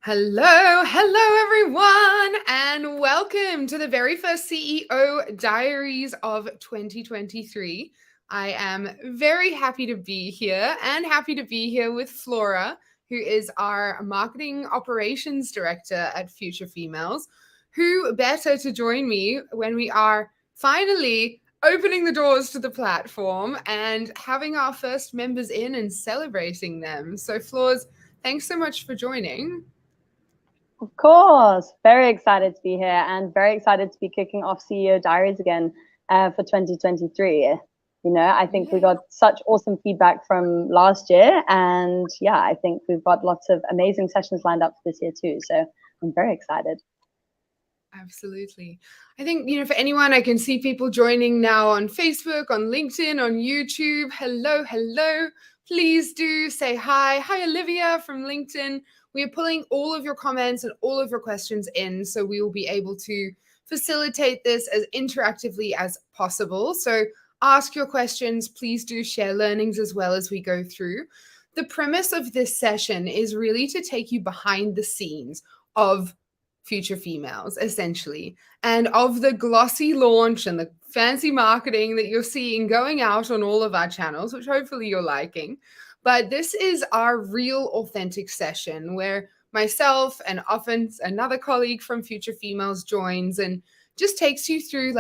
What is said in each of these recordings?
Hello everyone, and welcome to the very first CEO Diaries of 2023. I am very happy to be here and happy to be here with Flora, who is our marketing operations director at Future Females. Who better to join me when we are finally opening the doors to the platform and having our first members in and celebrating them. So, Floors, thanks so much for joining. Of course, very excited to be here and very excited to be kicking off CEO Diaries again for 2023. I think we got such awesome feedback from last year, and yeah, I think we've got lots of amazing sessions lined up for this year too. So I'm very excited. Absolutely. I think, for anyone, I can see people joining now on Facebook, on LinkedIn, on YouTube. Hello. Please do say hi. Hi, Olivia from LinkedIn. We are pulling all of your comments and all of your questions in, so we will be able to facilitate this as interactively as possible. So ask your questions. Please do share learnings as well as we go through. The premise of this session is really to take you behind the scenes of Future Females, essentially, and of the glossy launch and the fancy marketing that you're seeing going out on all of our channels, which hopefully you're liking. But this is our real authentic session where myself and often another colleague from Future Females joins and just takes you through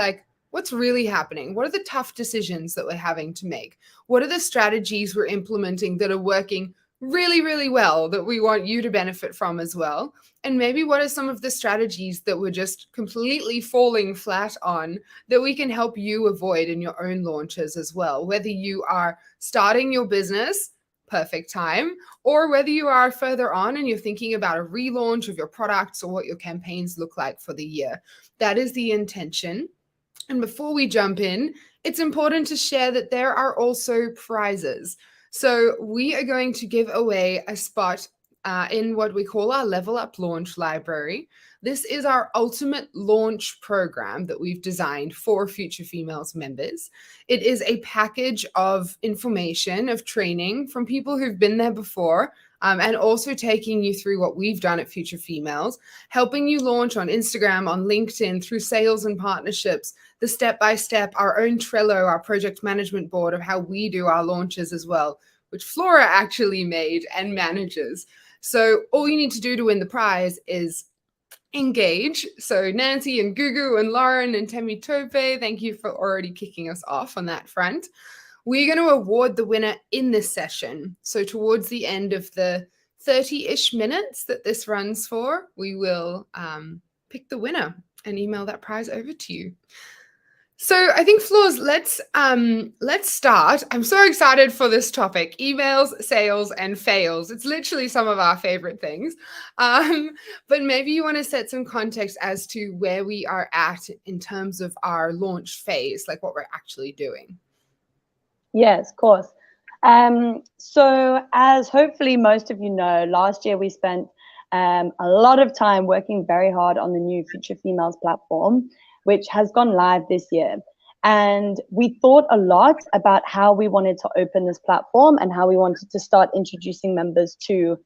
what's really happening. What are the tough decisions that we're having to make? What are the strategies we're implementing that are working really, really well that we want you to benefit from as well? And maybe what are some of the strategies that we're just completely falling flat on that we can help you avoid in your own launches as well? Whether you are starting your business, perfect time, or whether you are further on and you're thinking about a relaunch of your products or what your campaigns look like for the year. That is the intention. And before we jump in, it's important to share that there are also prizes. So we are going to give away a spot in what we call our Level Up Launch Library. This is our ultimate launch program that we've designed for Future Females members. It is a package of information, of training from people who've been there before, and also taking you through what we've done at Future Females, helping you launch on Instagram, on LinkedIn, through sales and partnerships, the step-by-step, our own Trello, our project management board of how we do our launches as well, which Flora actually made and manages. So all you need to do to win the prize is engage. So Nancy and Gugu and Lauren and Temi Tope, thank you for already kicking us off on that front. We're going to award the winner in this session. So towards the end of the 30-ish minutes that this runs for, we will pick the winner and email that prize over to you. So I think, Floors, let's start. I'm so excited for this topic: emails, sales, and fails. It's literally some of our favorite things. But maybe you want to set some context as to where we are at in terms of our launch phase, like what we're actually doing. Yes, of course. So as hopefully most of you know, last year we spent a lot of time working very hard on the new Future Females platform, which has gone live this year. And we thought a lot about how we wanted to open this platform and how we wanted to start introducing members to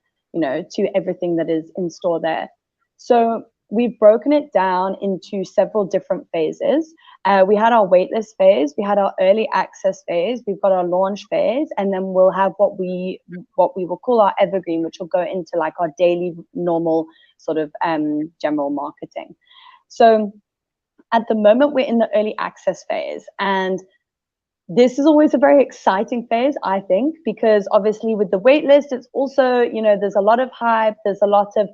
everything that is in store there. So we've broken it down into several different phases. We had our waitlist phase, we had our early access phase, we've got our launch phase, and then we'll have what we will call our evergreen, which will go into like our daily normal sort of general marketing. So at the moment, we're in the early access phase, and this is always a very exciting phase, I think, because obviously with the waitlist, it's also, there's a lot of hype, there's a lot of,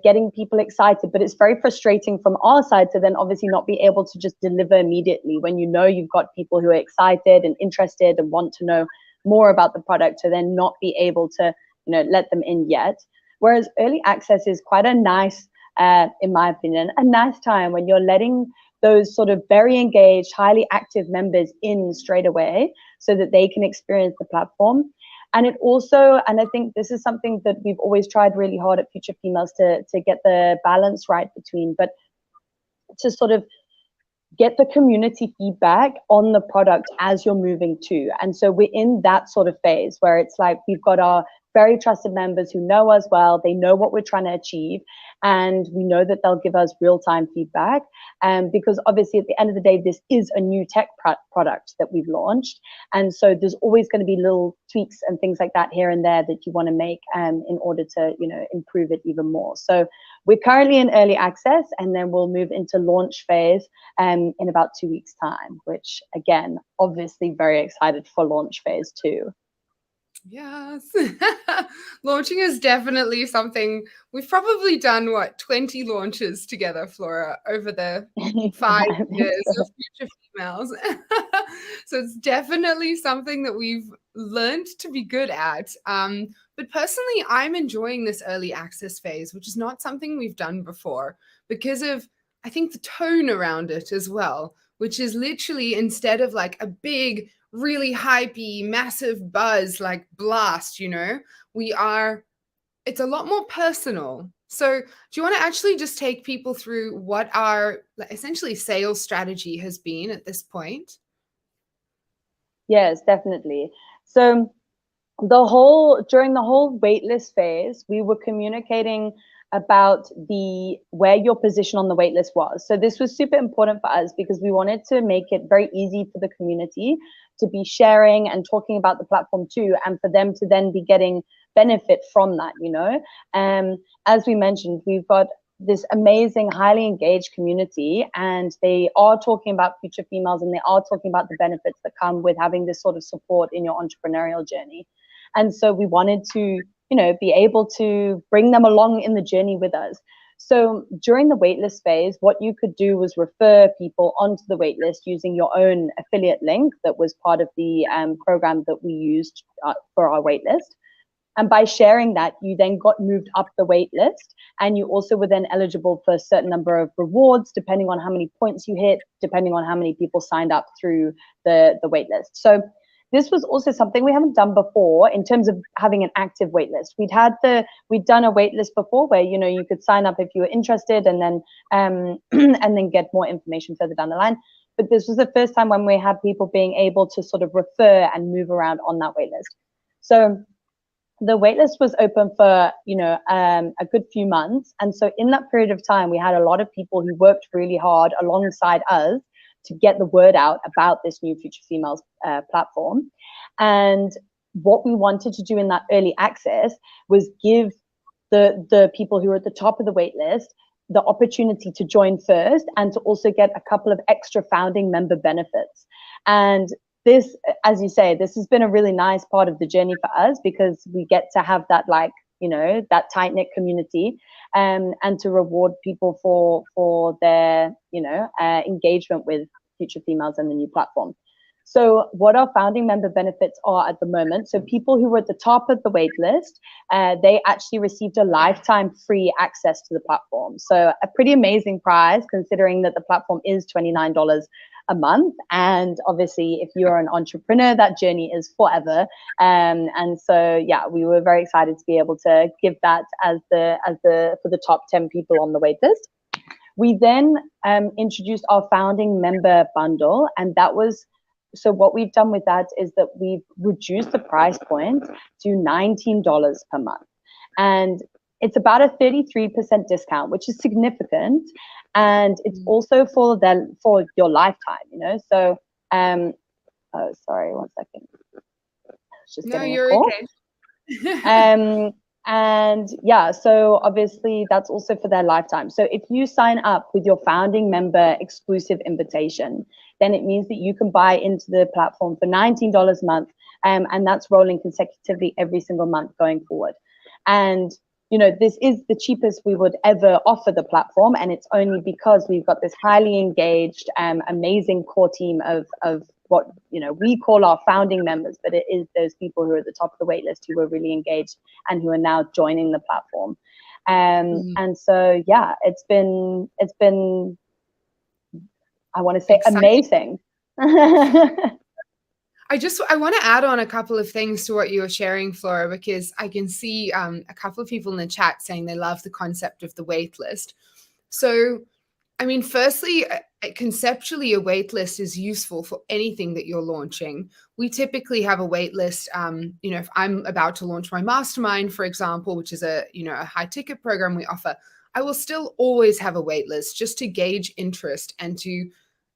getting people excited, but it's very frustrating from our side to then obviously not be able to just deliver immediately when you've got people who are excited and interested and want to know more about the product, to then not be able to, let them in yet. Whereas early access is quite a nice, in my opinion, a nice time when you're letting those sort of very engaged, highly active members in straight away so that they can experience the platform. And it also, and I think this is something that we've always tried really hard at Future Females to get the balance right between, but to sort of get the community feedback on the product as you're moving to. And so we're in that sort of phase where it's like we've got our very trusted members who know us well. They know what we're trying to achieve, and we know that they'll give us real-time feedback. Because obviously at the end of the day, this is a new tech product that we've launched. And so there's always going to be little tweaks and things like that here and there that you want to make in order to, improve it even more. So we're currently in early access, and then we'll move into launch phase in about 2 weeks' time, which again, obviously very excited for launch phase 2. Yes. Launching is definitely something we've probably done, 20 launches together, Flora, over the 5 years of Future Females. So it's definitely something that we've learned to be good at. But personally, I'm enjoying this early access phase, which is not something we've done before because of, I think, the tone around it as well, which is literally, instead of like a big, really hypey, massive buzz, like blast, it's a lot more personal. So do you want to actually just take people through what our essentially sales strategy has been at this point? Yes, definitely. So during the whole waitlist phase, we were communicating about where your position on the waitlist was. So this was super important for us because we wanted to make it very easy for the community to be sharing and talking about the platform too, and for them to then be getting benefit from that, as we mentioned, we've got this amazing, highly engaged community, and they are talking about Future Females, and they are talking about the benefits that come with having this sort of support in your entrepreneurial journey. And so we wanted to, be able to bring them along in the journey with us. So during the waitlist phase, what you could do was refer people onto the waitlist using your own affiliate link that was part of the program that we used for our waitlist. And by sharing that, you then got moved up the waitlist, and you also were then eligible for a certain number of rewards, depending on how many points you hit, depending on how many people signed up through the waitlist. So this was also something we haven't done before in terms of having an active waitlist. We'd done a waitlist before where, you could sign up if you were interested, and then and then get more information further down the line. But this was the first time when we had people being able to sort of refer and move around on that waitlist. So the waitlist was open for, a good few months. And so in that period of time, we had a lot of people who worked really hard alongside us to get the word out about this new Future Females platform. And what we wanted to do in that early access was give the people who are at the top of the waitlist the opportunity to join first, and to also get a couple of extra founding member benefits. And this, as you say, this has been a really nice part of the journey for us, because we get to have that, that tight-knit community, and to reward people for their, engagement with Future Females and the new platform. So what our founding member benefits are at the moment, so people who were at the top of the wait list, they actually received a lifetime free access to the platform. So a pretty amazing prize, considering that the platform is $29 a month. And obviously, if you're an entrepreneur, that journey is forever. And so, yeah, we were very excited to be able to give that for the top 10 people on the wait list. We then introduced our founding member bundle, and so what we've done with that is that we've reduced the price point to $19 per month. And it's about a 33% discount, which is significant. And it's also for your lifetime, So, oh, sorry, one second. No, you're okay. And yeah, so obviously that's also for their lifetime. So if you sign up with your founding member exclusive invitation, then it means that you can buy into the platform for $19 a month. And that's rolling consecutively every single month going forward. And, this is the cheapest we would ever offer the platform. And it's only because we've got this highly engaged, amazing core team of what we call our founding members, but it is those people who are at the top of the wait list who are really engaged and who are now joining the platform. And so, yeah, it's been I want to say exciting. Amazing. I want to add on a couple of things to what you were sharing, Flora, because I can see a couple of people in the chat saying they love the concept of the wait list. So I mean, firstly, conceptually, a wait list is useful for anything that you're launching. We typically have a wait list. If I'm about to launch my mastermind, for example, which is a high ticket program we offer, I will still always have a wait list just to gauge interest and to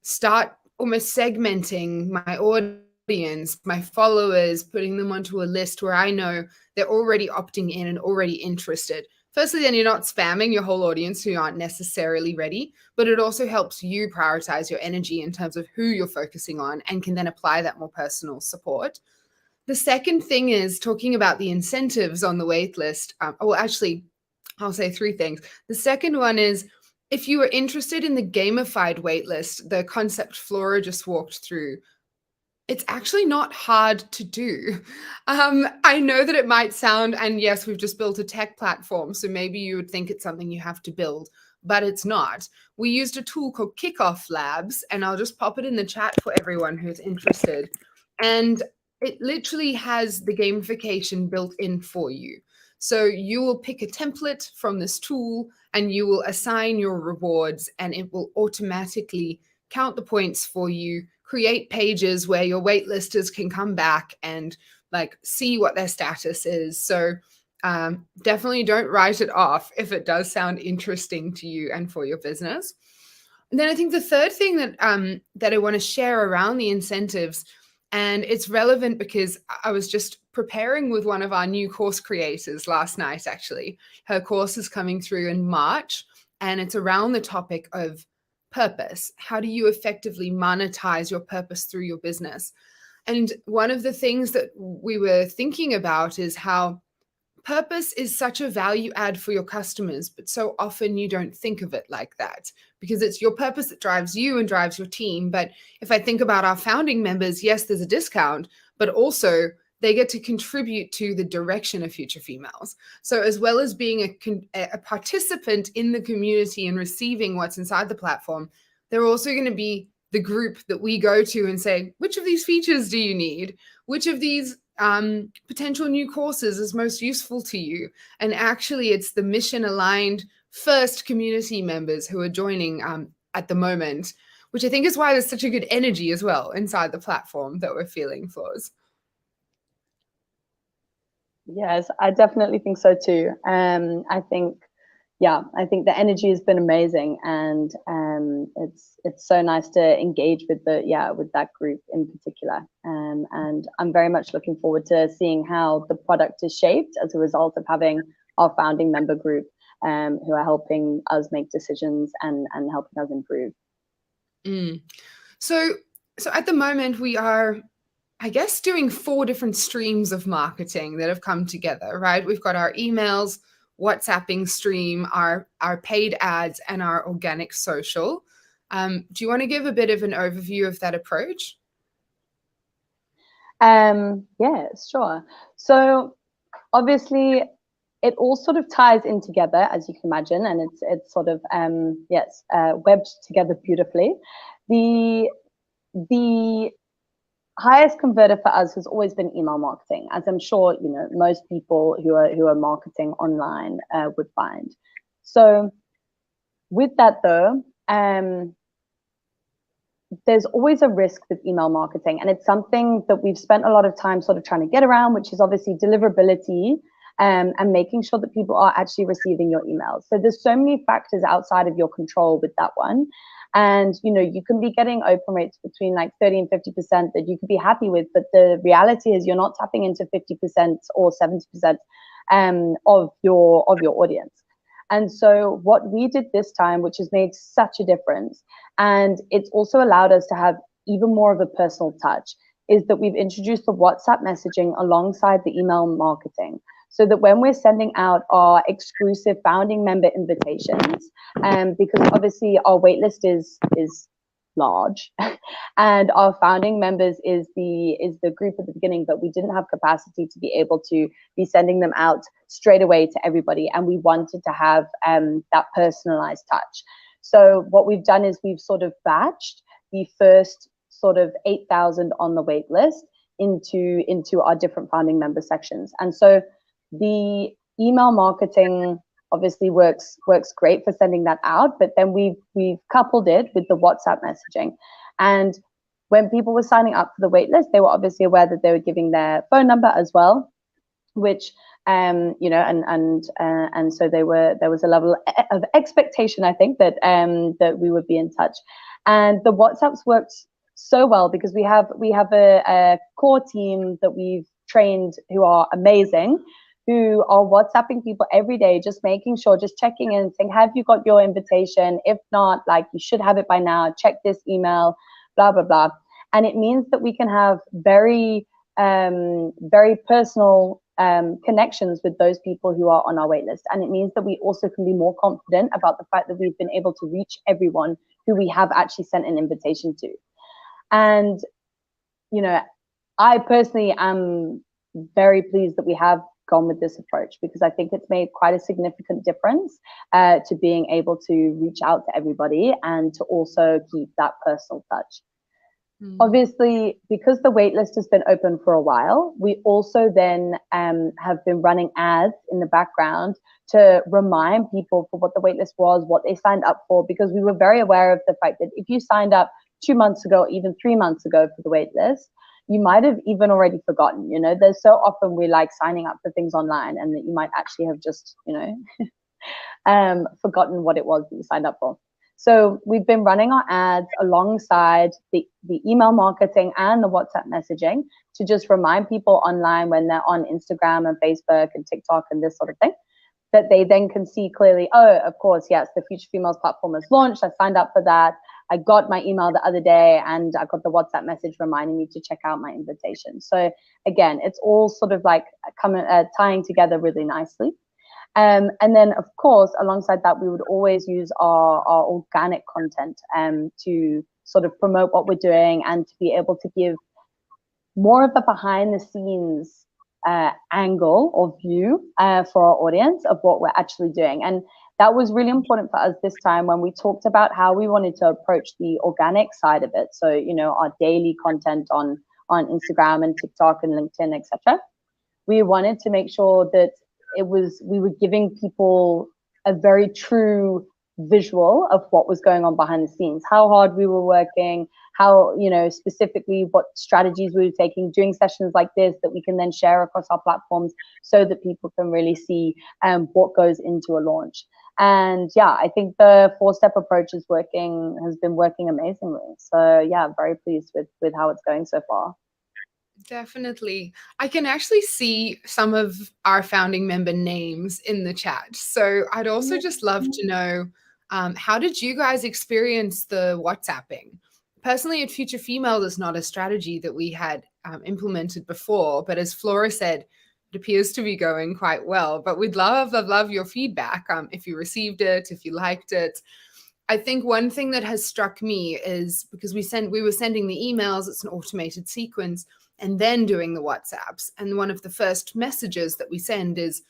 start almost segmenting my audience, my followers, putting them onto a list where I know they're already opting in and already interested. Firstly, then you're not spamming your whole audience who aren't necessarily ready, but it also helps you prioritize your energy in terms of who you're focusing on and can then apply that more personal support. The second thing is talking about the incentives on the wait list. Actually, I'll say three things. The second one is if you are interested in the gamified waitlist, the concept Flora just walked through, it's actually not hard to do. I know that it might sound, and yes, we've just built a tech platform, so maybe you would think it's something you have to build, but it's not. We used a tool called Kickoff Labs, and I'll just pop it in the chat for everyone who's interested. And it literally has the gamification built in for you. So you will pick a template from this tool and you will assign your rewards, and it will automatically count the points for you, create pages where your waitlisters can come back and like see what their status is. So definitely don't write it off if it does sound interesting to you and for your business. And then I think the third thing that I want to share around the incentives, and it's relevant because I was just preparing with one of our new course creators last night, actually. Her course is coming through in March, and it's around the topic of purpose. How do you effectively monetize your purpose through your business? And one of the things that we were thinking about is how purpose is such a value add for your customers, but so often you don't think of it like that because it's your purpose that drives you and drives your team. But if I think about our founding members, yes, there's a discount, but also they get to contribute to the direction of Future Females. So as well as being a participant in the community and receiving what's inside the platform, they're also going to be the group that we go to and say, which of these features do you need? Which of these potential new courses is most useful to you? And actually, it's the mission aligned first community members who are joining at the moment, which I think is why there's such a good energy as well inside the platform that we're feeling, Floors. Yes, I definitely think so too. I think the energy has been amazing, and it's so nice to engage with that group in particular. And I'm very much looking forward to seeing how the product is shaped as a result of having our founding member group, who are helping us make decisions and helping us improve. So at the moment we are, I guess, doing 4 different streams of marketing that have come together, right? We've got our emails, WhatsApping stream, our paid ads, and our organic social. Do you want to give a bit of an overview of that approach? Yeah, sure. So obviously it all sort of ties in together, as you can imagine, and it's sort of webbed together beautifully. The highest converter for us has always been email marketing, as I'm sure most people who are marketing online would find. So with that though, there's always a risk with email marketing, and it's something that we've spent a lot of time sort of trying to get around, which is obviously deliverability, and making sure that people are actually receiving your emails. So there's so many factors outside of your control with that one. And you can be getting open rates between like 30 and 50% that you could be happy with, but the reality is you're not tapping into 50% or 70% of your audience. And so what we did this time, which has made such a difference, and it's also allowed us to have even more of a personal touch, is that we've introduced the WhatsApp messaging alongside the email marketing, so that when we're sending out our exclusive founding member invitations, because obviously our waitlist is large, and our founding members is the group at the beginning, but we didn't have capacity to be able to be sending them out straight away to everybody, and we wanted to have that personalized touch. So what we've done is we've sort of batched the first sort of 8,000 on the wait list into our different founding member sections. And so the email marketing obviously works great for sending that out. But then we've coupled it with the WhatsApp messaging. And when people were signing up for the wait list, they were obviously aware that they were giving their phone number as well, which and so there was a level of expectation, I think, that that we would be in touch. And the WhatsApps worked so well because we have a core team that we've trained who are amazing, who are WhatsApping people every day, just making sure, just checking in, saying, have you got your invitation? If not, like, you should have it by now. Check this email, blah, blah, blah. And it means that we can have very personal connections with those people who are on our wait list. And it means that we also can be more confident about the fact that we've been able to reach everyone who we have actually sent an invitation to. And, you know, I personally am very pleased that we have gone with this approach, because I think it's made quite a significant difference to being able to reach out to everybody and to also keep that personal touch. Obviously, because the waitlist has been open for a while, we also then have been running ads in the background to remind people for what the waitlist was, what they signed up for, because we were very aware of the fact that if you signed up 2 months ago, even 3 months ago for the waitlist, you might have even already forgotten. You know, there's so often we like signing up for things online and that you might actually have just, you know, forgotten what it was that you signed up for. So we've been running our ads alongside the email marketing and the WhatsApp messaging to just remind people online when they're on Instagram and Facebook and TikTok and this sort of thing, that they then can see clearly, oh, of course, yes, the Future Females platform has launched. I signed up for that. I got my email the other day and I got the WhatsApp message reminding me to check out my invitation. So again, it's all sort of like tying together really nicely. And then, of course, alongside that, we would always use our organic content to sort of promote what we're doing and to be able to give more of a behind the scenes angle or view for our audience of what we're actually doing. And that was really important for us this time when we talked about how we wanted to approach the organic side of it. So, you know, our daily content on Instagram and TikTok and LinkedIn, etc. We wanted to make sure that we were giving people a very true visual of what was going on behind the scenes, how hard we were working, how, you know, specifically what strategies we were taking, doing sessions like this that we can then share across our platforms so that people can really see what goes into a launch. And yeah, I think the 4-step approach has been working amazingly. So yeah, very pleased with how it's going so far. Definitely. I can actually see some of our founding member names in the chat. So I'd also just love to know, how did you guys experience the WhatsApping? Personally, at Future Female, there's not a strategy that we had implemented before, but as Flora said, it appears to be going quite well. But we'd love your feedback, if you received it, if you liked it. I think one thing that has struck me is because we were sending the emails, it's an automated sequence, and then doing the WhatsApps. And one of the first messages that we send is,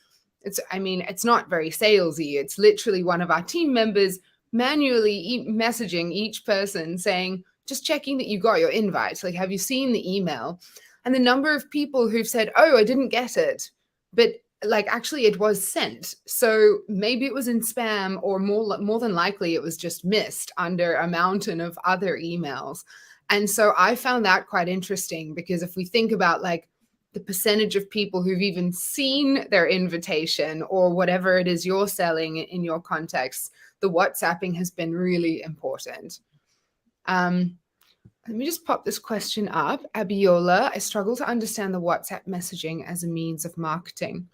it's not very salesy. It's literally one of our team members manually messaging each person saying, just checking that you got your invite. Like, have you seen the email? And the number of people who've said, oh, I didn't get it, but like actually it was sent. So maybe it was in spam, or more than likely it was just missed under a mountain of other emails. And so I found that quite interesting, because if we think about like the percentage of people who've even seen their invitation or whatever it is you're selling in your context, the WhatsApping has been really important. Let me just pop this question up. Abiola, I struggle to understand the WhatsApp messaging as a means of marketing.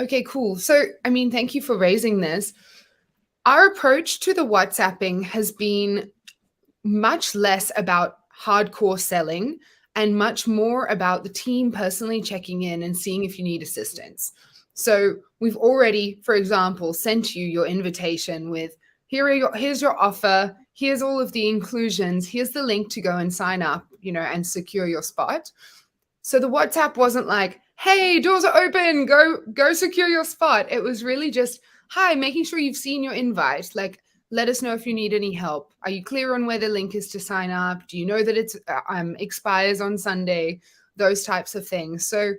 Okay, cool. So, thank you for raising this. Our approach to the WhatsApping has been much less about hardcore selling and much more about the team personally checking in and seeing if you need assistance. So we've already, for example, sent you your invitation with, here's your offer, here's all of the inclusions, here's the link to go and sign up, and secure your spot. So the WhatsApp wasn't like, hey, doors are open, go secure your spot. It was really just, hi, making sure you've seen your invite. Like, let us know if you need any help. Are you clear on where the link is to sign up? Do you know that it expires on Sunday? Those types of things. So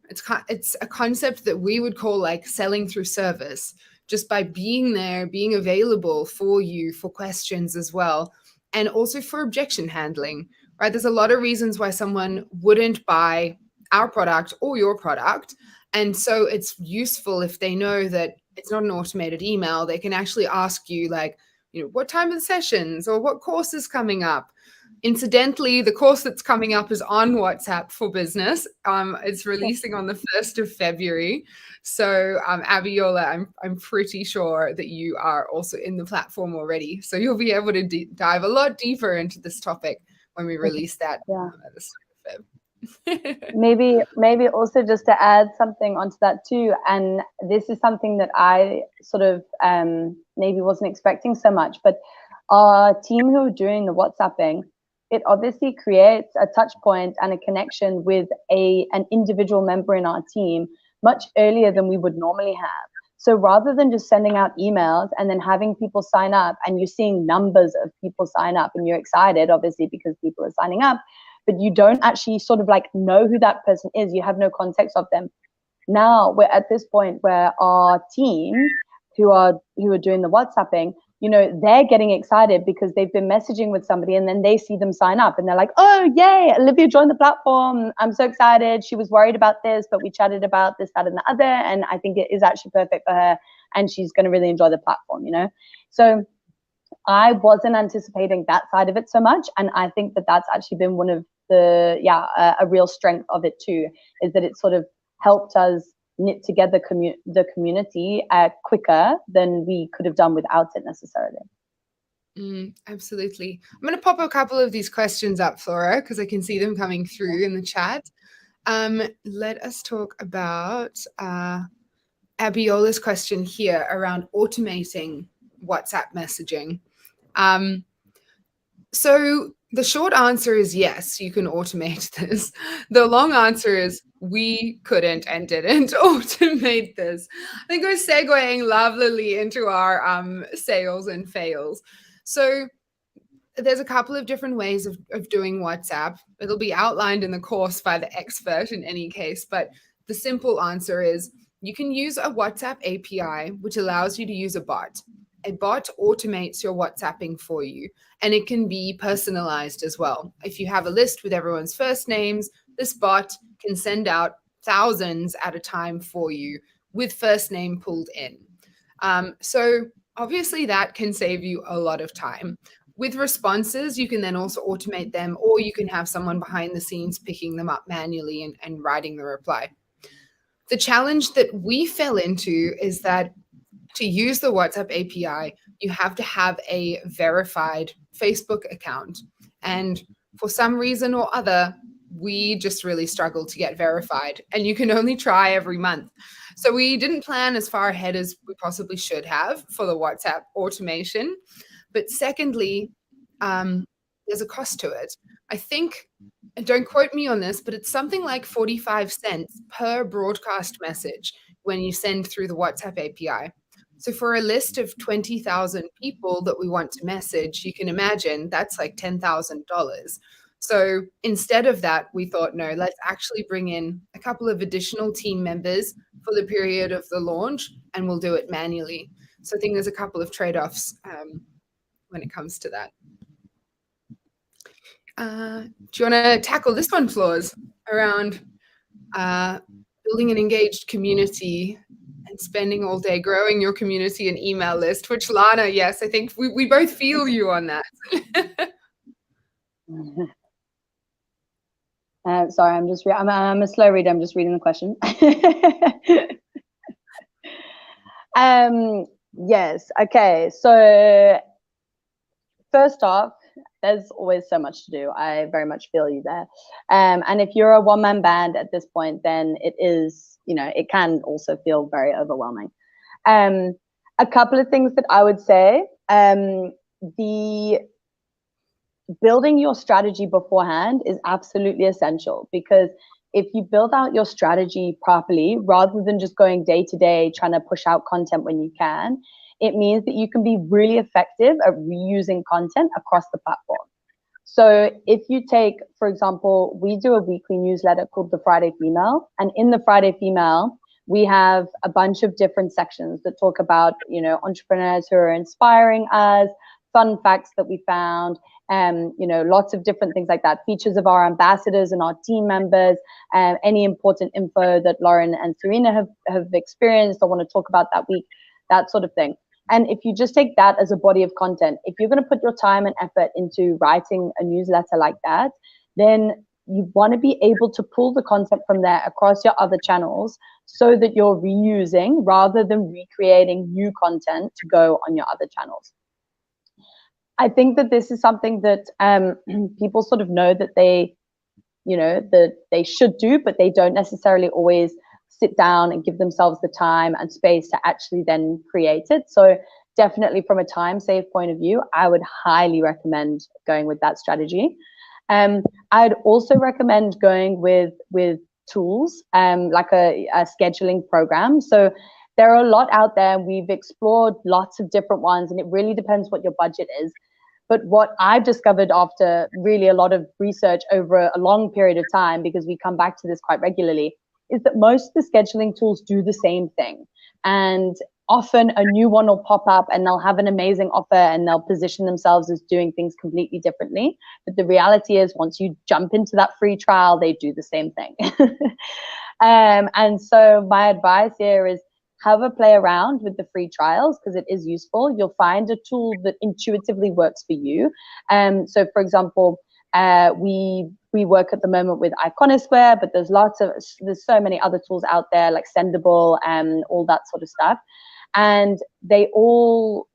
It's a concept that we would call like selling through service, just by being there, being available for you for questions as well, and also for objection handling, right? There's a lot of reasons why someone wouldn't buy our product or your product. And so it's useful if they know that it's not an automated email. They can actually ask you, like, what time are the sessions, or what course is coming up? Incidentally, the course that's coming up is on WhatsApp for Business. It's releasing on the 1st of February. So, Abiola, I'm pretty sure that you are also in the platform already. So you'll be able to dive a lot deeper into this topic when we release that at the start of Feb. maybe also just to add something onto that too, and this is something that I sort of maybe wasn't expecting so much, but our team who are doing the WhatsApping, it obviously creates a touch point and a connection with an individual member in our team much earlier than we would normally have. So rather than just sending out emails and then having people sign up, and you're seeing numbers of people sign up and you're excited, obviously, because people are signing up, but you don't actually sort of like know who that person is. You have no context of them. Now we're at this point where our team who are doing the WhatsApping, they're getting excited because they've been messaging with somebody, and then they see them sign up and they're like, oh, yay, Olivia joined the platform. I'm so excited. She was worried about this, but we chatted about this, that, and the other. And I think it is actually perfect for her, and she's going to really enjoy the platform, So I wasn't anticipating that side of it so much. And I think that that's actually been one of the, a real strength of it too, is that it sort of helped us knit together the community quicker than we could have done without it necessarily. Absolutely. I'm going to pop a couple of these questions up, Flora, because I can see them coming through in the chat. Let us talk about Abiola's question here around automating WhatsApp messaging. So the short answer is yes, you can automate this. The long answer is we couldn't and didn't automate this. I think we're segueing lovely into our sales and fails. So there's a couple of different ways of doing WhatsApp. It'll be outlined in the course by the expert in any case, but the simple answer is you can use a WhatsApp API, which allows you to use a bot. A bot automates your WhatsApping for you, and it can be personalized as well. If you have a list with everyone's first names, this bot can send out thousands at a time for you with first name pulled in. So obviously that can save you a lot of time. With responses, you can then also automate them, or you can have someone behind the scenes picking them up manually and writing the reply. The challenge that we fell into is that to use the WhatsApp API, you have to have a verified Facebook account. And for some reason or other, we just really struggled to get verified. And you can only try every month. So we didn't plan as far ahead as we possibly should have for the WhatsApp automation. But secondly, there's a cost to it. I think, and don't quote me on this, but it's something like 45 cents per broadcast message when you send through the WhatsApp API. So for a list of 20,000 people that we want to message, you can imagine that's like $10,000. So instead of that, we thought, no, let's actually bring in a couple of additional team members for the period of the launch, and we'll do it manually. So I think there's a couple of trade-offs when it comes to that. Do you want to tackle this one, Floors, around building an engaged community and spending all day growing your community and email list? Which, Lana, yes, I think we both feel you on that. Sorry, I'm a slow reader. I'm just reading the question. Yes. Okay. So first off, there's always so much to do. I very much feel you there. And if you're a one-man band at this point, then it is, it can also feel very overwhelming. A couple of things that I would say, the building your strategy beforehand is absolutely essential, because if you build out your strategy properly, rather than just going day to day, trying to push out content when you can, it means that you can be really effective at reusing content across the platform. So if you take, for example, we do a weekly newsletter called the Friday Female, and in the Friday Female, we have a bunch of different sections that talk about, you know, entrepreneurs who are inspiring us, fun facts that we found, you know, lots of different things like that, features of our ambassadors and our team members, any important info that Lauren and Serena have experienced or want to talk about that week, that sort of thing. And if you just take that as a body of content, if you're going to put your time and effort into writing a newsletter like that, then you want to be able to pull the content from there across your other channels so that you're reusing rather than recreating new content to go on your other channels. I think that this is something that people sort of know that they, you know, that they should do, but they don't necessarily always sit down and give themselves the time and space to actually then create it. So definitely from a time save point of view, I would highly recommend going with that strategy. I'd also recommend going with tools, like a scheduling program. So there are a lot out there. We've explored lots of different ones, and it really depends what your budget is. But what I've discovered after really a lot of research over a long period of time, because we come back to this quite regularly, is that most of the scheduling tools do the same thing. And often a new one will pop up and they'll have an amazing offer and they'll position themselves as doing things completely differently. But the reality is once you jump into that free trial, they do the same thing. And so my advice here is have a play around with the free trials because it is useful. You'll find a tool that intuitively works for you. So for example, we work at the moment with Iconosquare, but there's so many other tools out there like Sendable and all that sort of stuff. And they all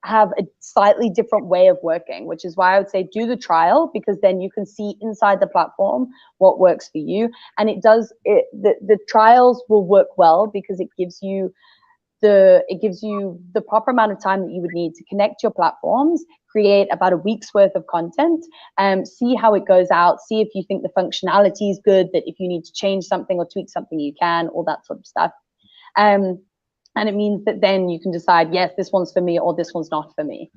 have a slightly different way of working, which is why I would say do the trial, because then you can see inside the platform what works for you. And the trials will work well because it gives you the proper amount of time that you would need to connect your platforms, create about a week's worth of content, see how it goes out, see if you think the functionality is good, that if you need to change something or tweak something, you can, all that sort of stuff. And it means that then you can decide, yes, this one's for me or this one's not for me.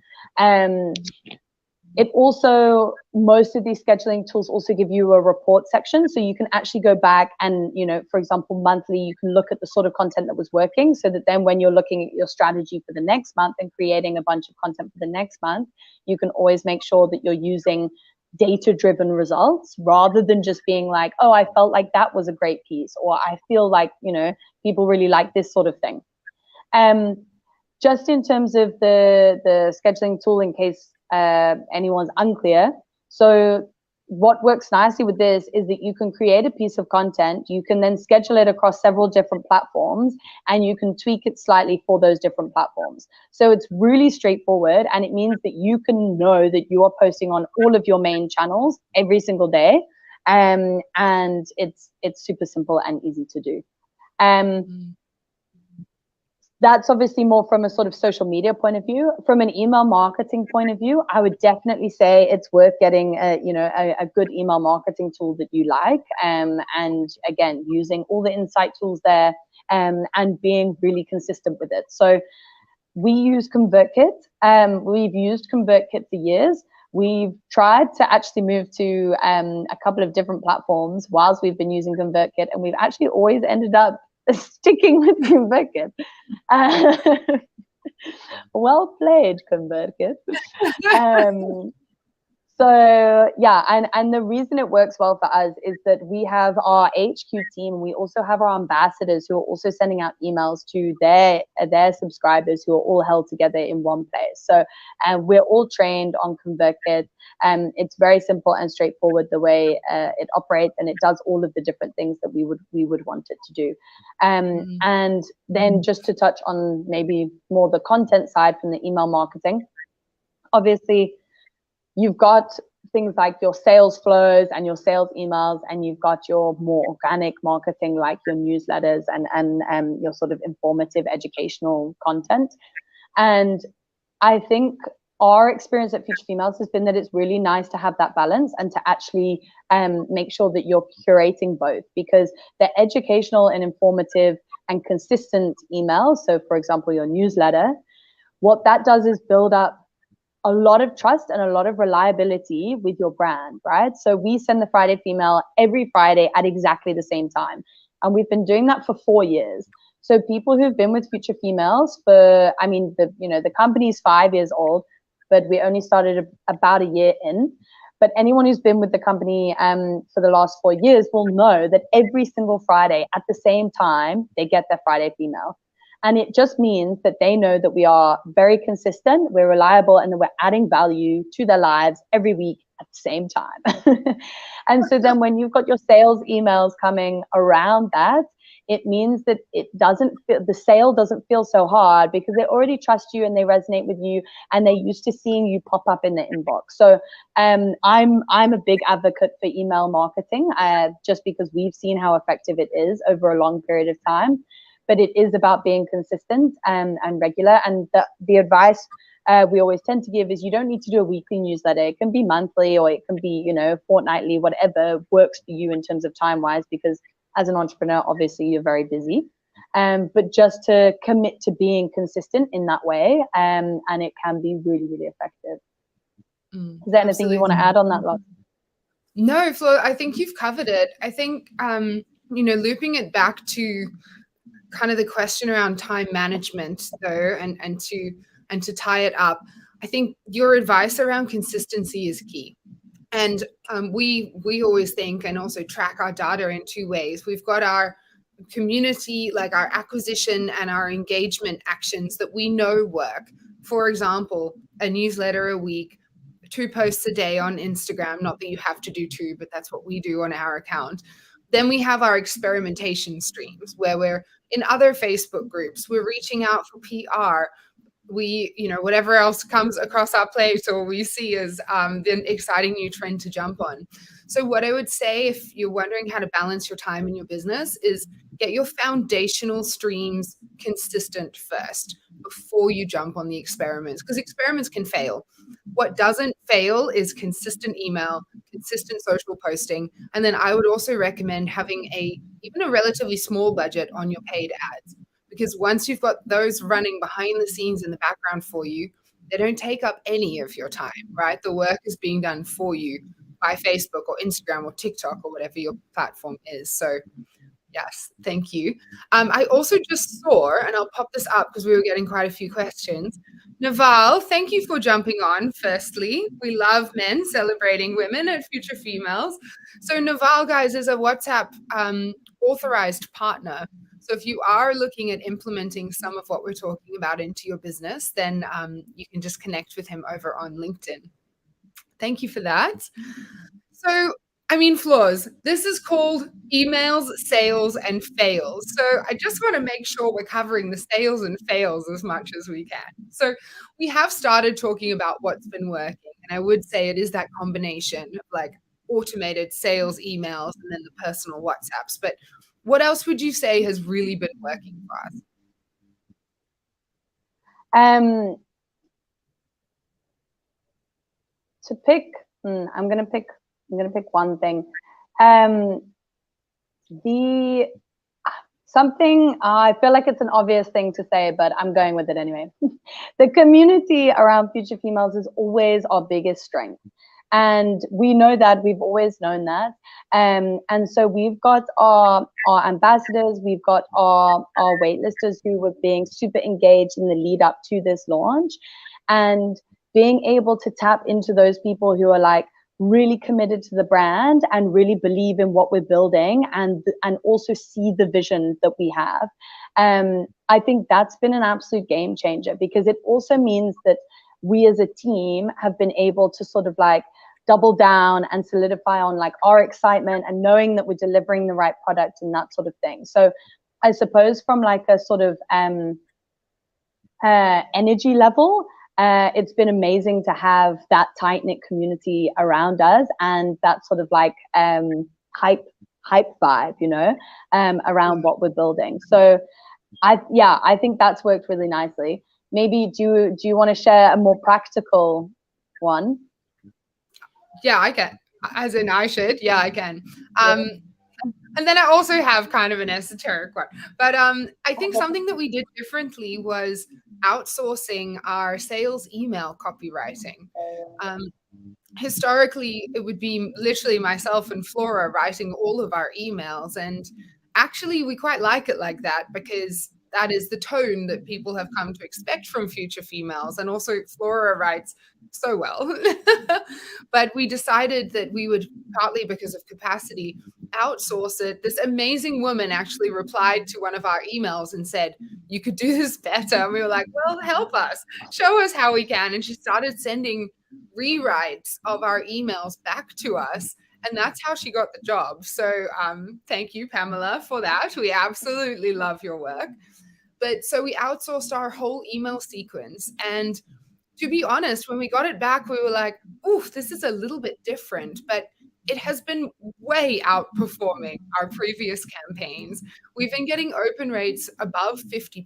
It also, most of these scheduling tools also give you a report section. So you can actually go back and, you know, for example, monthly, you can look at the sort of content that was working so that then when you're looking at your strategy for the next month and creating a bunch of content for the next month, you can always make sure that you're using data-driven results rather than just being like, oh, I felt like that was a great piece, or I feel like, you know, people really like this sort of thing. Just in terms of the scheduling tool, in case anyone's unclear. So what works nicely with this is that you can create a piece of content, you can then schedule it across several different platforms, and you can tweak it slightly for those different platforms. So it's really straightforward, and it means that you can know that you are posting on all of your main channels every single day, and it's super simple and easy to do. That's obviously more from a sort of social media point of view. From an email marketing point of view, I would definitely say it's worth getting a good email marketing tool that you like, and again, using all the insight tools there, and being really consistent with it. So we use ConvertKit. We've used ConvertKit for years. We've tried to actually move to a couple of different platforms whilst we've been using ConvertKit, and we've actually always ended up sticking with ConvertKit. Well played, ConvertKit. So yeah, and the reason it works well for us is that we have our HQ team. We also have our ambassadors who are also sending out emails to their subscribers who are all held together in one place. So we're all trained on ConvertKit. It's very simple and straightforward the way it operates, and it does all of the different things that we would want it to do. And then just to touch on maybe more the content side from the email marketing, obviously, you've got things like your sales flows and your sales emails, and you've got your more organic marketing like your newsletters and your sort of informative educational content. And I think our experience at Future Females has been that it's really nice to have that balance and to actually make sure that you're curating both, because the educational and informative and consistent emails, so for example, your newsletter, what that does is build up a lot of trust and a lot of reliability with your brand, right? So we send the Friday Female every Friday at exactly the same time. And we've been doing that for 4 years. So people who've been with Future Females for, I mean, the company is 5 years old, but we only started about a year in. But anyone who's been with the company for the last 4 years will know that every single Friday at the same time, they get their Friday Female. And it just means that they know that we are very consistent, we're reliable, and that we're adding value to their lives every week at the same time. And so then when you've got your sales emails coming around that, it means that the sale doesn't feel so hard because they already trust you and they resonate with you and they're used to seeing you pop up in the inbox. So I'm a big advocate for email marketing, just because we've seen how effective it is over a long period of time. But it is about being consistent and regular. And the advice we always tend to give is you don't need to do a weekly newsletter. It can be monthly or it can be, fortnightly, whatever works for you in terms of time-wise, because as an entrepreneur, obviously you're very busy. But just to commit to being consistent in that way, and it can be really, really effective. Is there anything you want to add on that, Lot? No, Flo, I think you've covered it. I think, looping it back to kind of the question around time management though, and to tie it up, I think your advice around consistency is key. And we always think and also track our data in 2 ways. We've got our community, like our acquisition and our engagement actions that we know work. For example, a newsletter a week, 2 posts a day on Instagram. Not that you have to do 2, but that's what we do on our account. Then we have our experimentation streams where we're in other Facebook groups, we're reaching out for PR. We, whatever else comes across our plate or we see as the exciting new trend to jump on. So what I would say, if you're wondering how to balance your time in your business, is get your foundational streams consistent first before you jump on the experiments, because experiments can fail. What doesn't fail is consistent email, consistent social posting. And then I would also recommend having even a relatively small budget on your paid ads. Because once you've got those running behind the scenes in the background for you, they don't take up any of your time, right? The work is being done for you by Facebook or Instagram or TikTok or whatever your platform is. So yes, thank you. I also just saw, and I'll pop this up because we were getting quite a few questions. Naval, thank you for jumping on. Firstly, we love men celebrating women at Future Females. So Naval, guys, is a WhatsApp authorized partner. So if you are looking at implementing some of what we're talking about into your business, then you can just connect with him over on LinkedIn. Thank you for that. So, Floors, this is called emails, sales, and fails. So I just want to make sure we're covering the sales and fails as much as we can. So we have started talking about what's been working. And I would say it is that combination of like automated sales emails and then the personal WhatsApps. But what else would you say has really been working for us? To pick, I'm gonna pick one thing. Something I feel like it's an obvious thing to say, but I'm going with it anyway. The community around Future Females is always our biggest strength. And we know that, we've always known that. And so we've got our ambassadors, we've got our waitlisters who were being super engaged in the lead up to this launch. And being able to tap into those people who are like really committed to the brand and really believe in what we're building and also see the vision that we have. I think that's been an absolute game changer, because it also means that we as a team have been able to sort of like double down and solidify on like our excitement and knowing that we're delivering the right product and that sort of thing. So I suppose from like a sort of energy level, it's been amazing to have that tight-knit community around us and that sort of like hype vibe, around what we're building. So I think that's worked really nicely. Maybe do you want to share a more practical one? Yeah, I can. As in I should. Yeah, I can. And then I also have kind of an esoteric one. But I think something that we did differently was outsourcing our sales email copywriting. Um, Historically, it would be literally myself and Flora writing all of our emails. And actually, we quite like it like that because that is the tone that people have come to expect from future females. And also, Flora writes so well. But we decided that we would, partly because of capacity, outsource it. This amazing woman actually replied to one of our emails and said, "You could do this better." And we were like, "Well, help us, show us how we can." And she started sending rewrites of our emails back to us. And that's how she got the job. So thank you, Pamela, for that. We absolutely love your work. But so we outsourced our whole email sequence. And to be honest, when we got it back, we were like, oof, this is a little bit different, but it has been way outperforming our previous campaigns. We've been getting open rates above 50%,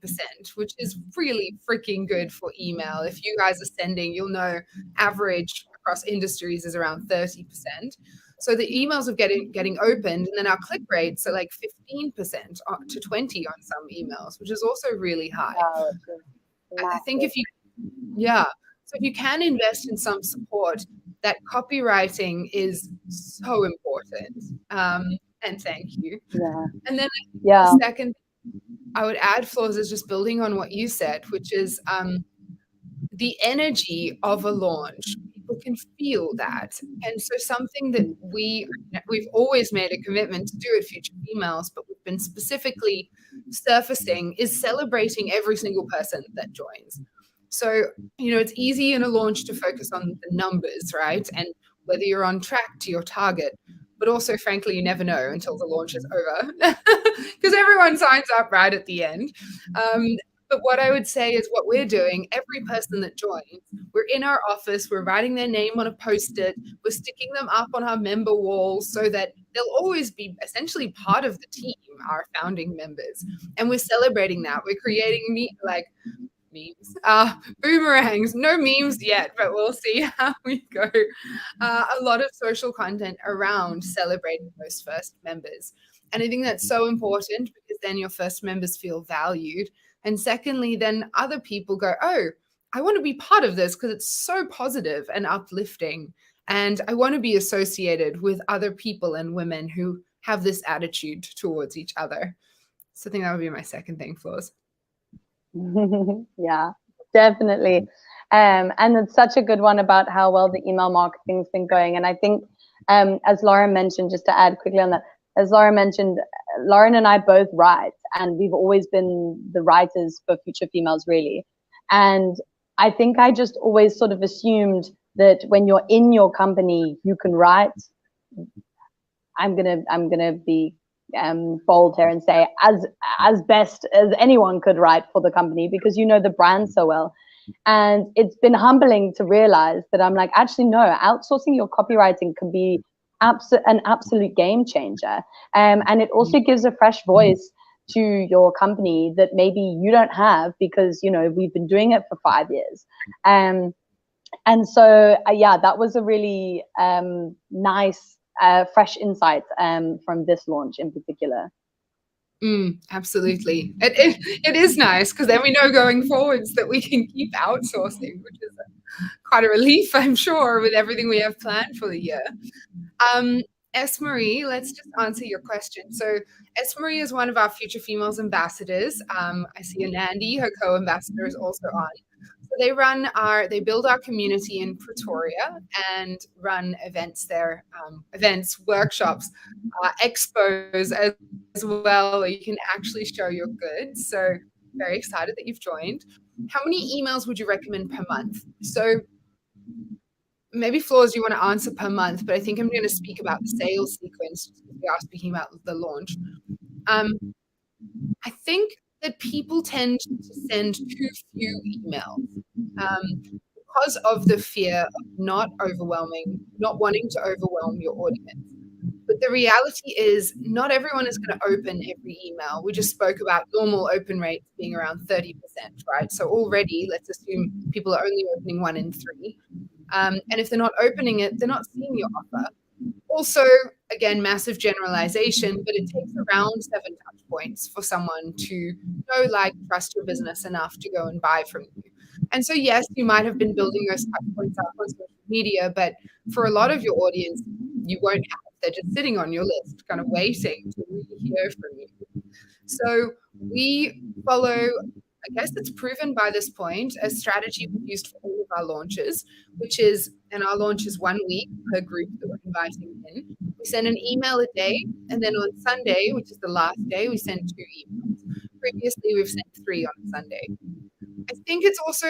which is really freaking good for email. If you guys are sending, you'll know average across industries is around 30%. So the emails are getting opened, and then our click rates are like 15% to 20 on some emails, which is also really high. Wow, I think if you yeah. So if you can invest in some support, that copywriting is so important. And thank you. yeah, And then yeah, the second I would add, Floors, is just building on what you said, which is the energy of a launch. People can feel that. And so something that we've always made a commitment to do at Future Females, but we've been specifically surfacing, is celebrating every single person that joins. So, it's easy in a launch to focus on the numbers, right? And whether you're on track to your target. But also, frankly, you never know until the launch is over because everyone signs up right at the end. But what I would say is what we're doing, every person that joins, we're in our office, we're writing their name on a post-it, we're sticking them up on our member walls so that they'll always be essentially part of the team, our founding members. And we're celebrating that. We're creating memes, boomerangs, no memes yet, but we'll see how we go. A lot of social content around celebrating those first members. And I think that's so important because then your first members feel valued. And secondly, then other people go, oh, I want to be part of this because it's so positive and uplifting. And I want to be associated with other people and women who have this attitude towards each other. So I think that would be my second thing, Floors. yeah, definitely. And it's such a good one about how well the email marketing's been going. And I think, as Lauren mentioned, just to add quickly on that, as Lauren mentioned, Lauren and I both write, and we've always been the writers for Future Females, really. And I think I just always sort of assumed that when you're in your company, you can write. I'm gonna be bold here and say as best as anyone could write for the company because you know the brand so well. And it's been humbling to realize that I'm like, actually, no, outsourcing your copywriting can be an absolute game changer. And it also gives a fresh voice to your company that maybe you don't have because, we've been doing it for 5 years. And so, yeah, that was a really nice, fresh insight from this launch in particular. Absolutely. It is nice because then we know going forwards that we can keep outsourcing, which is quite a relief, I'm sure, with everything we have planned for the year. S. Marie, let's just answer your question. So S. Marie is one of our Future Females ambassadors. I see Anandi, her co-ambassador, is also on. So they build our community in Pretoria and run events there, workshops, expos as well, where you can actually show your goods. So very excited that you've joined. How many emails would you recommend per month? So maybe Floors, you want to answer per month, but I think I'm going to speak about the sales sequence because we are speaking about the launch. I think that people tend to send too few emails because of the fear of not wanting to overwhelm your audience. But the reality is not everyone is going to open every email. We just spoke about normal open rates being around 30%, right? So already, let's assume people are only opening 1 in 3. And if they're not opening it, they're not seeing your offer. Also, again, massive generalization, but it takes around 7 touch points for someone to know, like, trust your business enough to go and buy from you. And so, yes, you might have been building those touch points up on social media, but for a lot of your audience, you won't have. They're just sitting on your list, kind of waiting to really hear from you. So we follow, I guess it's proven by this point, a strategy we've used for all of our launches, which is, and our launch is 1 week per group that we're inviting in. We send an email a day, and then on Sunday, which is the last day, we send 2 emails. Previously, we've sent 3 on Sunday. I think it's also,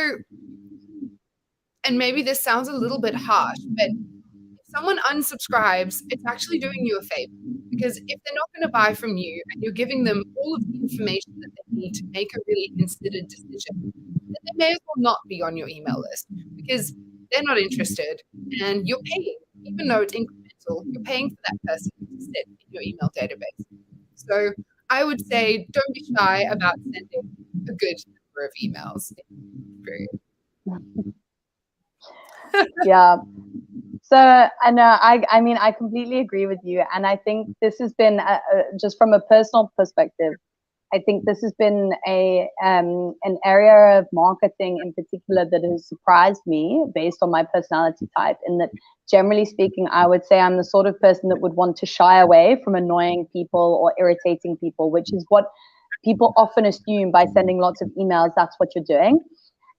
and maybe this sounds a little bit harsh, but if someone unsubscribes, it's actually doing you a favor. Because if they're not going to buy from you and you're giving them all of the information that they need to make a really considered decision, then they may as well not be on your email list because they're not interested and you're paying, even though it's incremental, you're paying for that person to sit in your email database. So I would say don't be shy about sending a good number of emails. Period. Yeah. So, I mean, I completely agree with you. And I think this has been, just from a personal perspective, I think this has been an area of marketing in particular that has surprised me based on my personality type, in that, generally speaking, I would say I'm the sort of person that would want to shy away from annoying people or irritating people, which is what people often assume by sending lots of emails. That's what you're doing.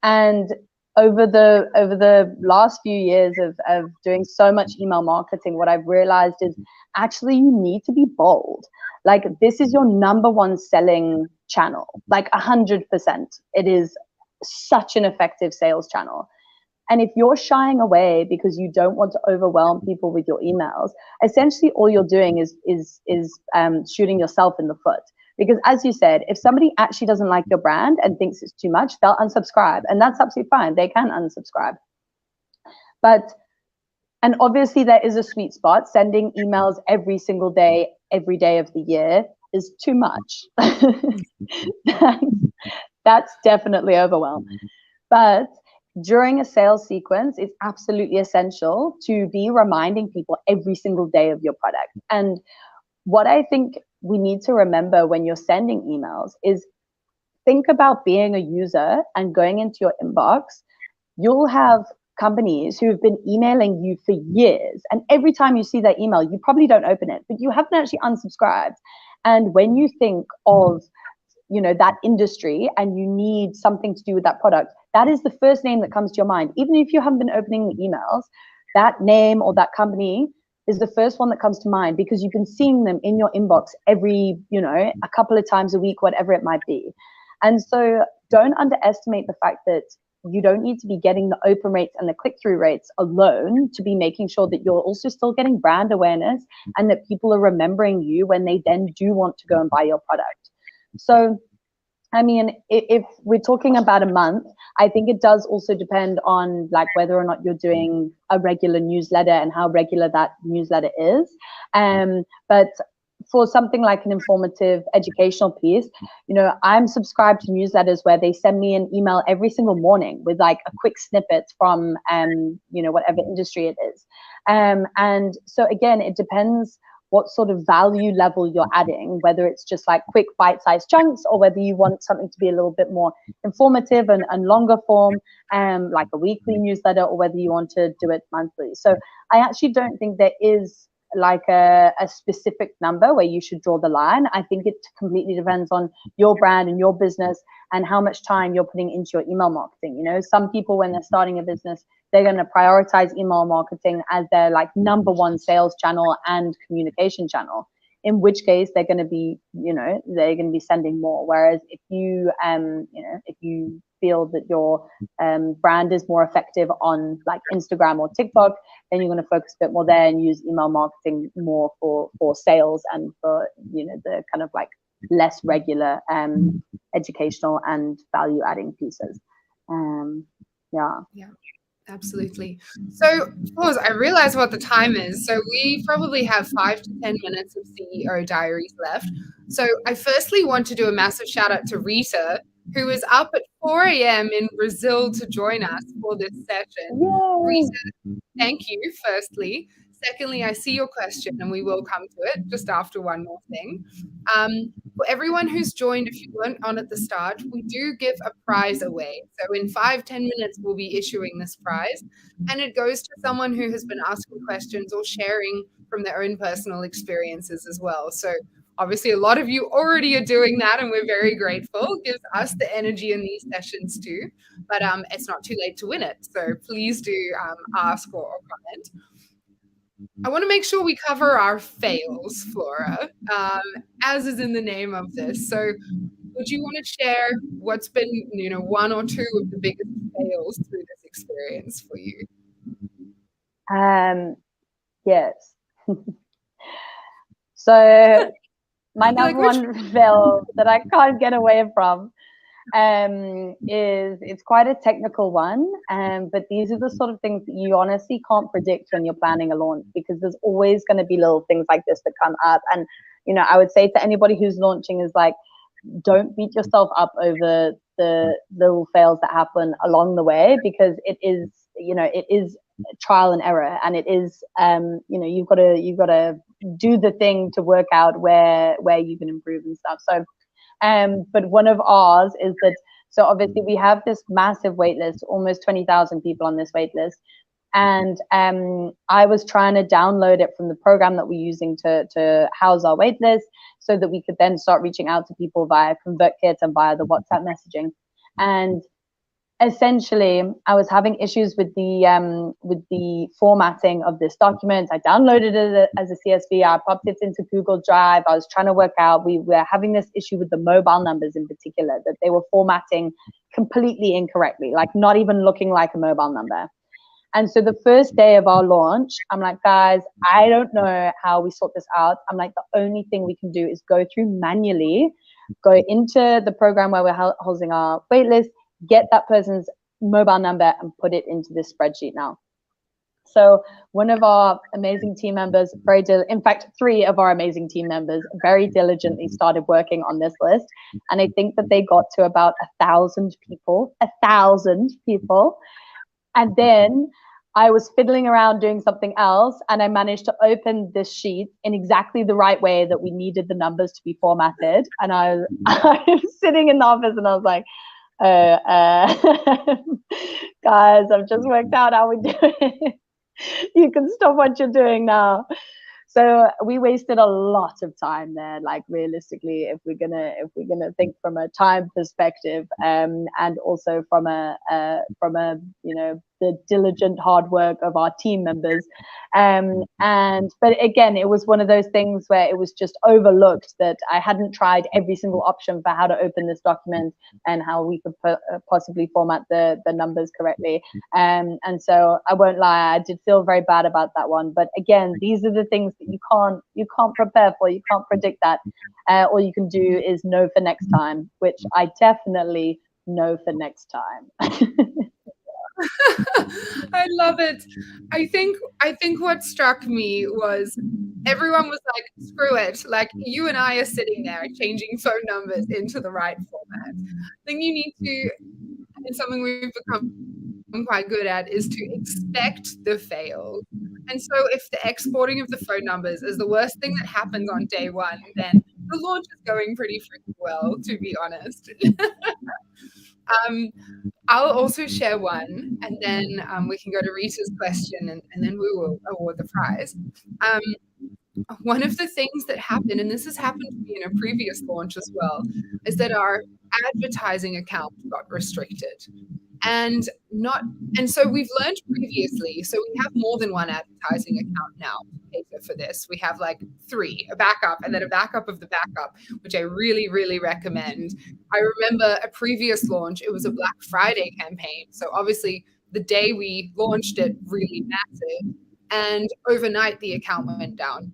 And over the last few years of doing so much email marketing, what I've realized is actually you need to be bold. Like, this is your number one selling channel, like 100%. It is such an effective sales channel. And if you're shying away because you don't want to overwhelm people with your emails, essentially all you're doing is shooting yourself in the foot. Because as you said, if somebody actually doesn't like your brand and thinks it's too much, they'll unsubscribe. And that's absolutely fine. They can unsubscribe. And obviously there is a sweet spot. Sending emails every single day, every day of the year is too much. That's definitely overwhelming. But during a sales sequence, it's absolutely essential to be reminding people every single day of your product. And what I think we need to remember when you're sending emails is, think about being a user and going into your inbox. You'll have companies who have been emailing you for years, and every time you see that email, you probably don't open it, but you haven't actually unsubscribed. And when you think of, that industry and you need something to do with that product, that is the first name that comes to your mind. Even if you haven't been opening the emails, that name or that company is the first one that comes to mind, because you've been seeing them in your inbox every, a couple of times a week, whatever it might be. And so don't underestimate the fact that you don't need to be getting the open rates and the click-through rates alone to be making sure that you're also still getting brand awareness and that people are remembering you when they then do want to go and buy your product. So, I mean, if we're talking about a month, I think it does also depend on, like, whether or not you're doing a regular newsletter and how regular that newsletter is. But for something like an informative educational piece, I'm subscribed to newsletters where they send me an email every single morning with like a quick snippet from, whatever industry it is. And so again, it depends what sort of value level you're adding, whether it's just like quick bite-sized chunks or whether you want something to be a little bit more informative and longer form, like a weekly newsletter, or whether you want to do it monthly. So I actually don't think there is like a specific number where you should draw the line. I think it completely depends on your brand and your business and how much time you're putting into your email marketing. Some people, when they're starting a business, they're going to prioritize email marketing as their like number one sales channel and communication channel, in which case they're going to be, they're going to be sending more. Whereas if you, if you feel that your brand is more effective on like Instagram or TikTok, then you're going to focus a bit more there and use email marketing more for sales and for, the kind of like less regular educational and value adding pieces. Yeah, absolutely. So, of course, I realize what the time is. So we probably have 5 to 10 minutes of CEO Diaries left. So I firstly want to do a massive shout out to Rita, who is up at 4 a.m. in Brazil to join us for this session. Yay. Rita, thank you, firstly. Secondly, I see your question and we will come to it just after one more thing. For everyone who's joined, if you weren't on at the start, we do give a prize away. So in 5-10 minutes, we'll be issuing this prize. And it goes to someone who has been asking questions or sharing from their own personal experiences as well. So obviously, a lot of you already are doing that, and we're very grateful. It gives us the energy in these sessions too. But it's not too late to win it. So please do ask or comment. I want to make sure we cover our fails, Flora, as is in the name of this. So would you want to share what's been, one or two of the biggest fails through this experience for you? Yes. So my number one fail that I can't get away from is, it's quite a technical one, but these are the sort of things that you honestly can't predict when you're planning a launch, because there's always going to be little things like this that come up. And I would say to anybody who's launching is like, don't beat yourself up over the little fails that happen along the way, because it is trial and error, and it is you've got to do the thing to work out where you can improve and stuff. So but one of ours is that, so obviously we have this massive wait list, almost 20,000 people on this wait list. And I was trying to download it from the program that we're using to house our wait list, so that we could then start reaching out to people via ConvertKit and via the WhatsApp messaging. And essentially, I was having issues with the formatting of this document. I downloaded it as a CSV. I popped it into Google Drive. I was trying to work out. We were having this issue with the mobile numbers in particular, that they were formatting completely incorrectly, like not even looking like a mobile number. And so the first day of our launch, I'm like, guys, I don't know how we sort this out. I'm like, the only thing we can do is go through manually, go into the program where we're holding our waitlist, get that person's mobile number and put it into this spreadsheet now. So one of our amazing team members, in fact, 3 of our amazing team members very diligently started working on this list. And I think that they got to about 1,000 people. And then I was fiddling around doing something else, and I managed to open this sheet in exactly the right way that we needed the numbers to be formatted. And I was sitting in the office and I was like, guys, I've just worked out how we do it. You can stop what you're doing now. So we wasted a lot of time there. Like, realistically, if we're gonna think from a time perspective, and also from the diligent hard work of our team members, but again, it was one of those things where it was just overlooked that I hadn't tried every single option for how to open this document and how we could possibly format the numbers correctly. And so I won't lie, I did feel very bad about that one. But again, these are the things that you can't prepare for, you can't predict that. All you can do is know for next time, which I definitely know for next time. I love it. I think what struck me was everyone was like, screw it. Like, you and I are sitting there changing phone numbers into the right format. I think you need to, and something we've become quite good at, is to expect the fail. And so if the exporting of the phone numbers is the worst thing that happens on day one, then the launch is going pretty freaking well, to be honest. I'll also share one, and then we can go to Rita's question, and then we will award the prize. One of the things that happened, and this has happened to me in a previous launch as well, is that our advertising account got restricted. And so we've learned previously, so we have more than one advertising account now for this. We have like 3, a backup, and then a backup of the backup, which I really, really recommend. I remember a previous launch, it was a Black Friday campaign. So obviously the day we launched it, really massive. And overnight the account went down.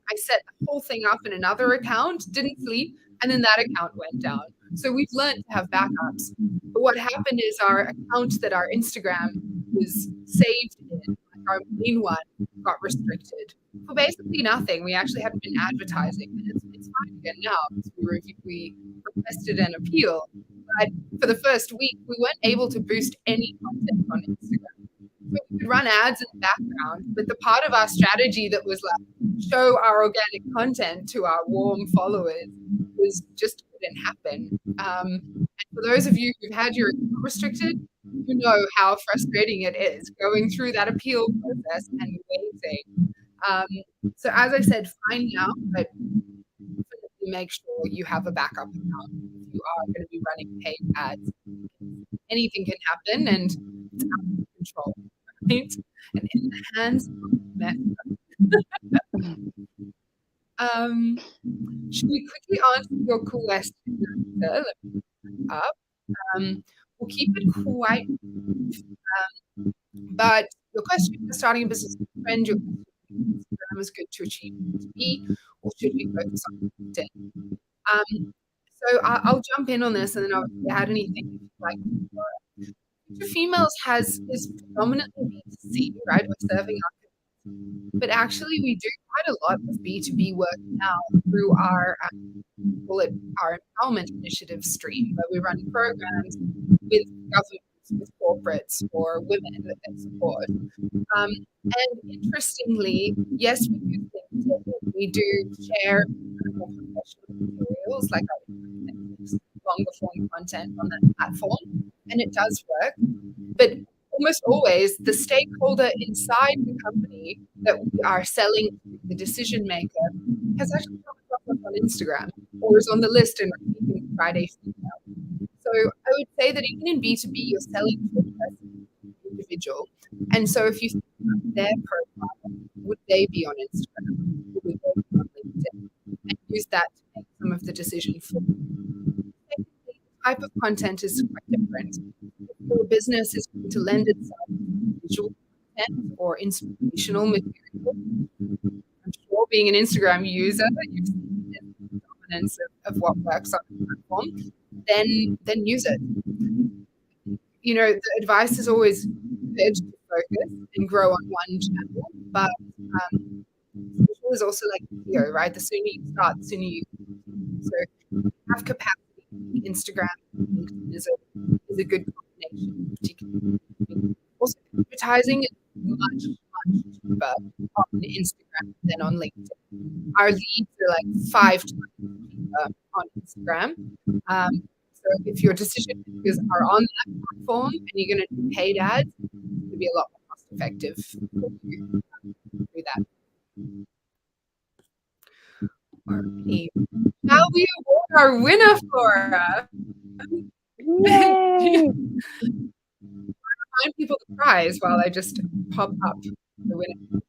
I set the whole thing up in another account, didn't sleep, and then that account went down. So we've learned to have backups. But what happened is our account that our Instagram was saved in, like our main one, got restricted for basically nothing. We actually hadn't been advertising. And it's fine again now because we requested an appeal. But for the first week, we weren't able to boost any content on Instagram. So we could run ads in the background, but the part of our strategy that was like show our organic content to our warm followers was just didn't happen. And for those of you who've had your account restricted, you know how frustrating it is going through that appeal process and waiting. So as I said, fine now, but make sure you have a backup account if you are going to be running paid ads. Anything can happen, and it's out of control, right? And in the hands of Meta. Should we quickly answer your question? Let me up. We'll keep it quite brief. But your question is starting a business trend. Your Instagram is good to achieve B2B, or should we focus on LinkedIn? So I'll jump in on this, and then I'll add anything like. For females is predominantly B2C, right? We're serving our, but actually we do quite a lot of B2B work now through our call it our empowerment initiative stream, where we run programs with governments, with corporates, or women that they support. And interestingly, yes, we do things. We do share more professional materials like longer form content on that platform, and it does work. But almost always, the stakeholder inside the company that we are selling to, the decision maker, has actually come across us on Instagram or is on the list in Friday female. So I would say that even in B2B, you're selling to a person, individual. And so if you think about their profile, would they be on Instagram? Would they be on LinkedIn? And use that to make some of the decision for you. The type of content is quite different. If your business is going to lend itself to visual content or inspirational material, I'm sure being an Instagram user, you've seen the dominance of what works on the platform, then use it. You know, the advice is always good to focus and grow on one channel, but visual is also like video, right? The sooner you start, the sooner you so have capacity. Instagram is a good combination, particularly. Also, advertising is much cheaper on Instagram than on LinkedIn. Our leads are like 5 times cheaper on Instagram. So if your decision makers are on that platform and you're going to do paid ads, it's going to be a lot more cost effective for you to do that. Alrighty. Now we award our winner, Flora. Yay! Remind people the prize while I just pop up the winner.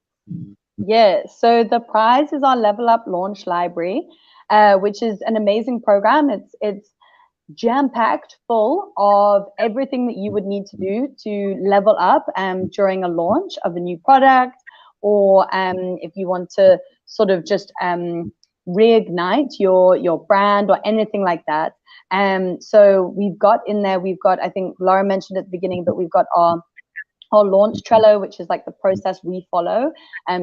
Yeah, so the prize is our Level Up Launch Library, which is an amazing program. It's jam-packed full of everything that you would need to do to level up during a launch of a new product, or if you want to sort of just reignite your brand or anything like that. So we've got in there, I think Laura mentioned at the beginning, but we've got our launch Trello, which is like the process we follow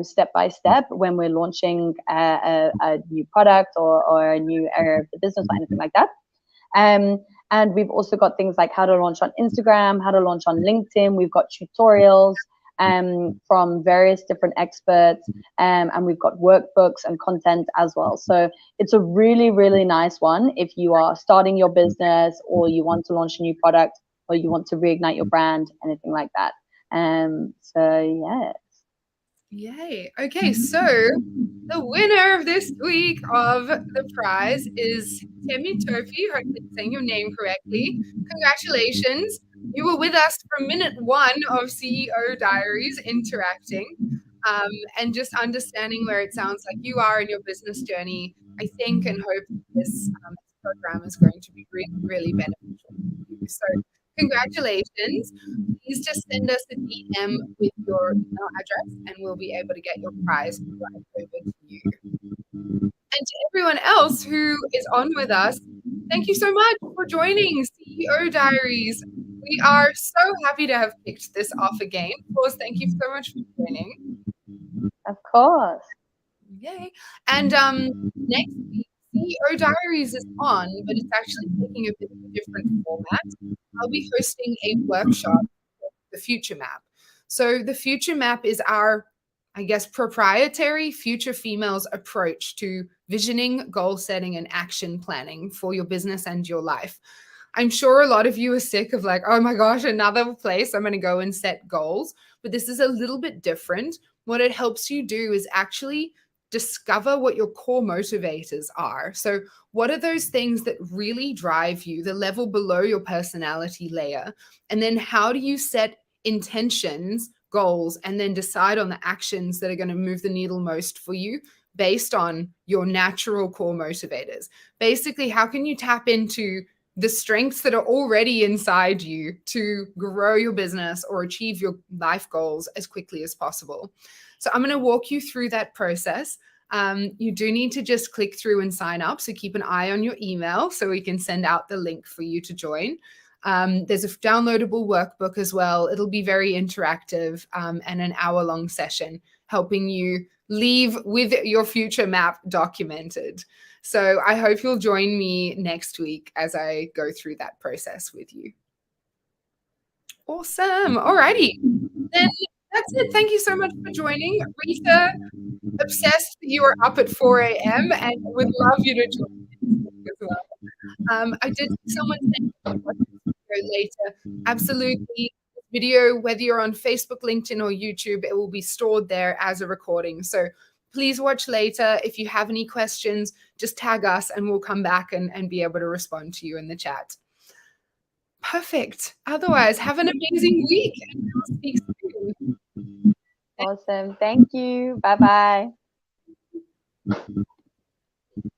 step by step when we're launching a new product or a new area of the business or anything like that. And we've also got things like how to launch on Instagram, how to launch on LinkedIn. We've got tutorials from various different experts, and we've got workbooks and content as well. So it's a really, really nice one if you are starting your business, or you want to launch a new product, or you want to reignite your brand, anything like that. So yeah. Yay. Okay, so the winner of this week of the prize is Temi Tofi. Hopefully I'm saying your name correctly. Congratulations. You were with us from minute 1 of CEO Diaries interacting and just understanding where it sounds like you are in your business journey. I think and hope this program is going to be really, really beneficial for you. So congratulations. Please just send us a DM with your email address and we'll be able to get your prize right over to you. And to everyone else who is on with us, thank you so much for joining CEO Diaries. We are so happy to have kicked this off again. Of course, thank you so much for joining. Of course. Yay. And next week, CEO Diaries is on, but it's actually taking a bit of a different format. I'll be hosting a workshop, the Future Map. So the future map is our, I guess, proprietary Future Females approach to visioning, goal setting, and action planning for your business and your life. I'm sure a lot of you are sick of like, oh my gosh, another place I'm going to go and set goals. But this is a little bit different. What it helps you do is actually discover what your core motivators are. So, what are those things that really drive you, the level below your personality layer? And then, how do you set intentions, goals, and then decide on the actions that are going to move the needle most for you based on your natural core motivators? Basically, how can you tap into the strengths that are already inside you to grow your business or achieve your life goals as quickly as possible? So I'm going to walk you through that process. You do need to just click through and sign up. So keep an eye on your email so we can send out the link for you to join. There's a downloadable workbook as well. It'll be very interactive and an hour-long session helping you leave with your future map documented. So I hope you'll join me next week as I go through that process with you. Awesome. Alrighty. Then that's it. Thank you so much for joining. Rita, obsessed that you are up at 4 a.m. and would love you to join as well. I did see someone saying later. Absolutely. Video, whether you're on Facebook, LinkedIn, or YouTube, it will be stored there as a recording. So please watch later. If you have any questions, just tag us and we'll come back and be able to respond to you in the chat. Perfect. Otherwise, have an amazing week and we'll speak soon. Awesome. Thank you. Bye-bye.